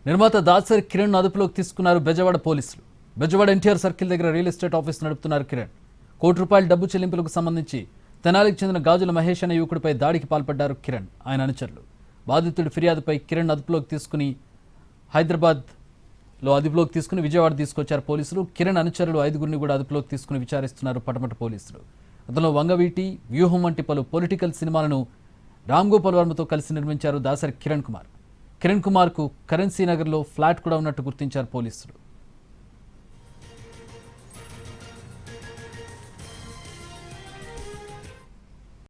నిర్మాత దాసరి కిరణ్ అదుపులోకి తీసుకున్నారు బెజవాడ పోలీసులు. బెజవాడ ఎన్టీఆర్ సర్కిల్ దగ్గర రియల్ ఎస్టేట్ ఆఫీస్ నడుపుతున్నారు కిరణ్. ₹1 కోటి డబ్బు చెల్లింపులకు సంబంధించి తెనాలికి చెందిన గాజుల మహేష్ అనే యువకుడిపై దాడికి పాల్పడ్డారు కిరణ్, ఆయన అనుచరులు. బాధితుడి ఫిర్యాదుపై కిరణ్ అదుపులోకి తీసుకుని అదుపులోకి తీసుకుని విజయవాడ తీసుకొచ్చారు పోలీసులు. కిరణ్ అనుచరులు 5గురిని కూడా అదుపులోకి తీసుకుని విచారిస్తున్నారు పటమట పోలీసులు. అందులో వంగవీటి, వ్యూహం వంటి పలు పొలిటికల్ సినిమాలను రామ్ గోపాల్ వర్మతో కలిసి నిర్మించారు దాసరి కిరణ్ కుమార్. కిరణ్ కుమార్ కు కరెన్సీ నగర్లో ఫ్లాట్ కూడా ఉన్నట్టు గుర్తించారు పోలీసులు.